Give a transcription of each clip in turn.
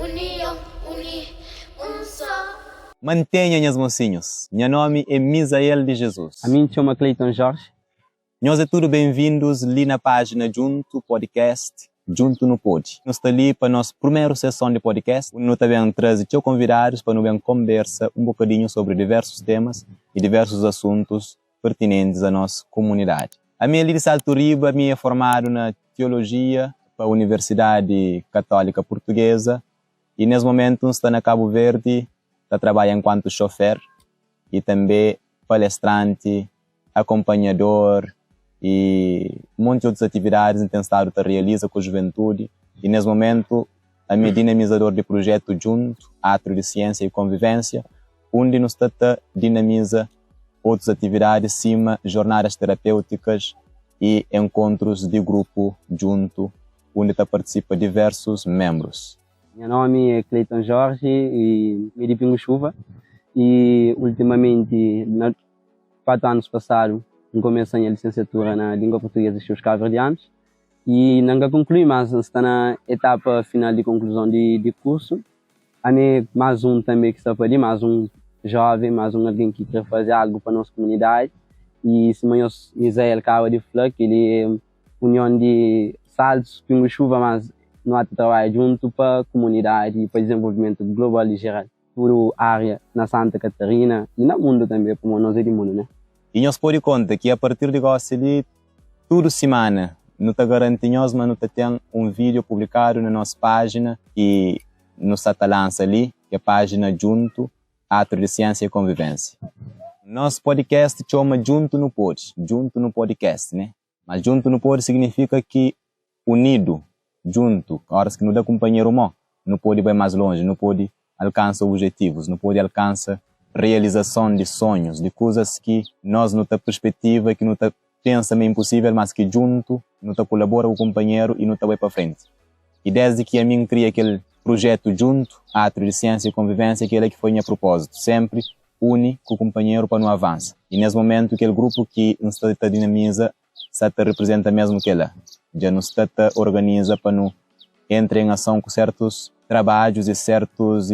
união, unir, um só. Mantenha, meus mocinhos. Meu nome é Misael de Jesus. A mim chama Cleiton Jorge. Nós é tudo bem-vindos ali na página Junto Podcast, Junto no Pod. Nós estamos ali para a nossa primeira sessão de podcast. Nós também trazemos convidados para nos conversa um bocadinho sobre diversos temas e diversos assuntos pertinentes à nossa comunidade. A minha ali de Salturiba, a minha é formado na Teologia para a Universidade Católica Portuguesa e nesse momento está na Cabo Verde, está trabalhando enquanto chofer e também palestrante, acompanhador e muitas outras atividades que estado a realizar com a juventude. E nesse momento, a minha dinamizador de projeto Junto, Atrio de Ciência e Convivência, onde nos dinamiza outras atividades, cima, jornadas terapêuticas e encontros de grupo junto, onde participa diversos membros. Meu nome é Cleiton Jorge e me de Pingo Chuva e ultimamente, 4 anos passados, comecei a licenciatura na língua portuguesa dos cabo-verdianos e não concluí, mas está na etapa final de conclusão de curso. Há mais um também que está ali, mais um jovem, mais um alguém que quer fazer algo para a nossa comunidade. E se meu Misael acaba de falar que ele é união de Saltos, Pingo Chuva, mas nós trabalhamos junto para a comunidade e para o desenvolvimento global e geral, por área na Santa Catarina e no mundo também, como nós é do mundo, né? E nós podemos contar que a partir de agora, toda semana, nós garantimos, mas nós temos um vídeo publicado na nossa página e nos lança ali, que é a página Junto, Atrio de Ciência e Convivência. Nosso podcast chama Junto no Pod, Junto no Podcast, né? Mas Junto no Pod significa que unido, junto, a hora que nos dá companheiro, não pode ir mais longe, não pode alcançar objetivos, não pode alcançar realização de sonhos, de coisas que nós não temos perspectiva, que não pensa meio impossível, mas que junto, não colabora com o companheiro e não vai para frente. E desde que a mim cria aquele projeto junto, Atrio de Ciência e Convivência, aquele que foi minha propósito, sempre une com o companheiro para não avançar. E nesse momento, aquele grupo que nos dinamiza, representa mesmo que ela, já nos organiza para não entrar em ação com certos trabalhos e certos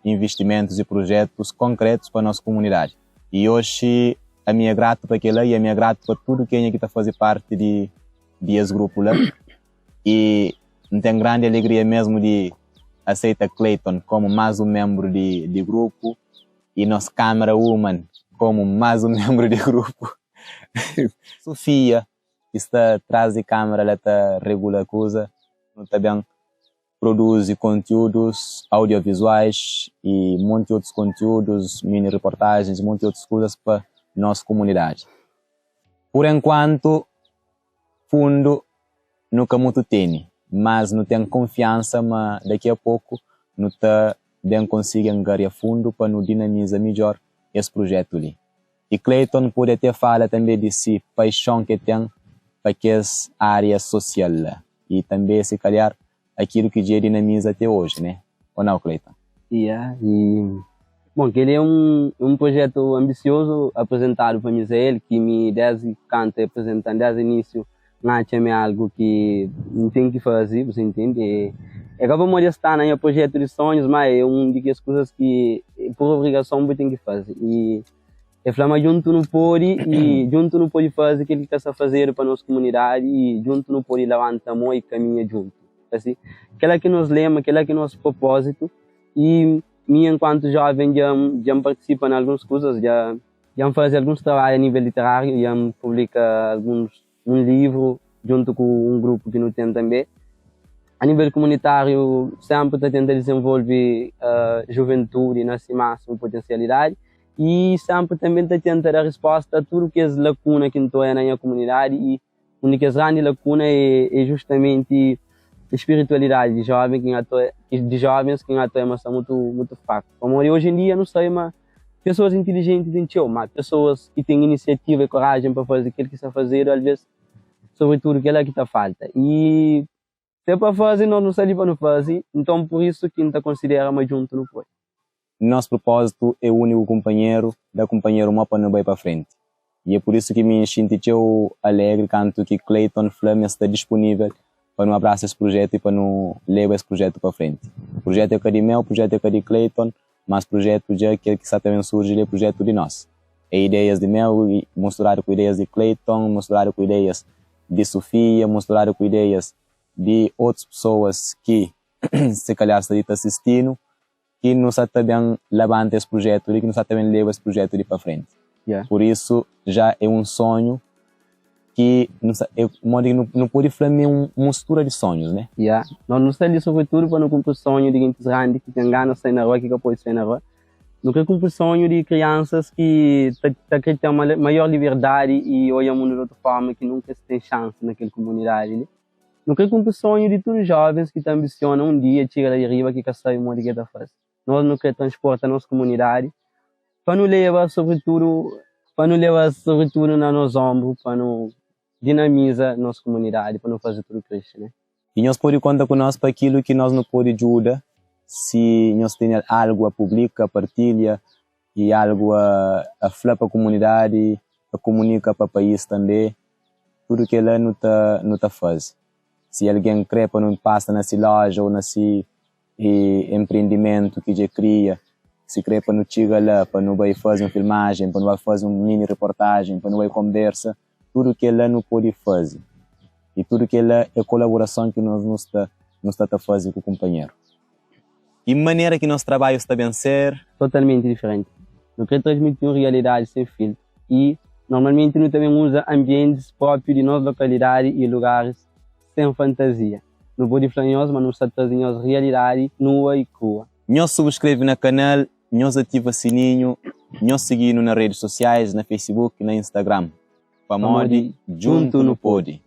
investimentos e projetos concretos para a nossa comunidade. E hoje a minha é grato para aquilo e a minha é grato para tudo quem aqui está fazendo parte de esse grupo lá. E tenho grande alegria mesmo de aceitar Cleiton como mais um membro de grupo e nossa câmera woman como mais um membro de grupo. Sofia, que está atrás de câmera, ela está regula a coisa, também produz conteúdos audiovisuais e muitos outros conteúdos, mini reportagens, muitas outras coisas para a nossa comunidade. Por enquanto, fundo nunca muito tem, mas não tenho confiança, mas daqui a pouco não está bem conseguir angariar fundo para nos dinamizar melhor esse projeto ali. E Cleiton pode até falar também de si, paixão que tem para essa área social e também, se calhar, aquilo que já dinamiza até hoje, né? Ou não, Cleiton? Bom, que ele é um projeto ambicioso apresentado para Misael, que me desde canto apresentando desde o início, não é algo que não tem que fazer, você entende? É acaba de estar no projeto de sonhos, mas é uma das coisas que por obrigação você tem que fazer. E é falar junto não pode e junto não pode fazer aquilo que está a fazer para a nossa comunidade e junto não pode levantar a mão e caminhar junto. Assim, aquela que nos lema, aquela que é nosso propósito e mim enquanto jovem já participo em algumas coisas, já faz alguns trabalhos a nível literário, já publica um livro junto com um grupo que não tem também. A nível comunitário sempre está tentando desenvolver a juventude na sua máxima potencialidade e sempre também está tentando dar resposta a tudo que é lacuna que não é na comunidade e a única grande lacuna é justamente espiritualidade de jovens que é muito fraco. Como hoje em dia não sei, mas pessoas inteligentes em tio, mas pessoas que têm iniciativa e coragem para fazer aquilo que está fazer, às vezes, sobretudo aquilo que está falta. E se é para fazer, nós não sabemos para não fazer, então por isso que a gente considera mais junto não foi. Nosso propósito é o único companheiro da companheiro uma para não vai para frente. E é por isso que me sinto alegre quando que Cleiton Flamengo está disponível para não abraçar esse projeto e para não levar esse projeto para frente. O projeto é de meu, o projeto é de Clayton, mas o projeto já que está também surge é o projeto de nós. É ideias de meu, misturado com ideias de Clayton, misturado com ideias de Sofia, misturado com ideias de outras pessoas que se calhar estão assistindo, que não está também levando esse projeto e que não está também leva esse projeto para frente. Yeah. Por isso já é um sonho que não pode falar uma mistura de sonhos, né? Yeah. Nós não estamos sobre tudo para não cumprir o sonho de gente grande que tem ganas de sair na rua, que pode sair na rua. Não quer cumprir o sonho de crianças que têm uma maior liberdade e olham o mundo de outra forma, que nunca tem chance naquela comunidade. Né? Não quer cumprir o sonho de todos os jovens que ambicionam um dia chegar ali arriba que sai uma de cada fase. Nós não queremos transportar a nossa comunidade para não levar sobretudo na nos ombros, para não dinamizar a nossa comunidade, para não fazer tudo crescer, né? E nós podemos contar com nós para aquilo que nós não podemos ajudar, se nós temos algo a publicar, a partilha e algo a falar para a comunidade, a comunicar para o país também, tudo que ela não tá faz. Se alguém quer para não passa nessa loja ou nesse empreendimento que já cria, se quer para não chegar lá, para não vai fazer uma filmagem, para não vai fazer uma mini reportagem, para não vai conversa, tudo que ela não pode fazer. E tudo que ela é colaboração que nós não está a fazer com o companheiro. E maneira que nosso trabalho está a ser totalmente diferente. Não quer transmitir uma realidade sem filtro. E normalmente nós também usa ambientes próprios de nossa localidade e lugares sem fantasia. Não pode falar em nós, mas não está trazendo a realidade nua e crua. Nós subscreve no canal, nós ativa o sininho, nós seguimos nas redes sociais, na Facebook e na Instagram. Pamodi, junto no Podi.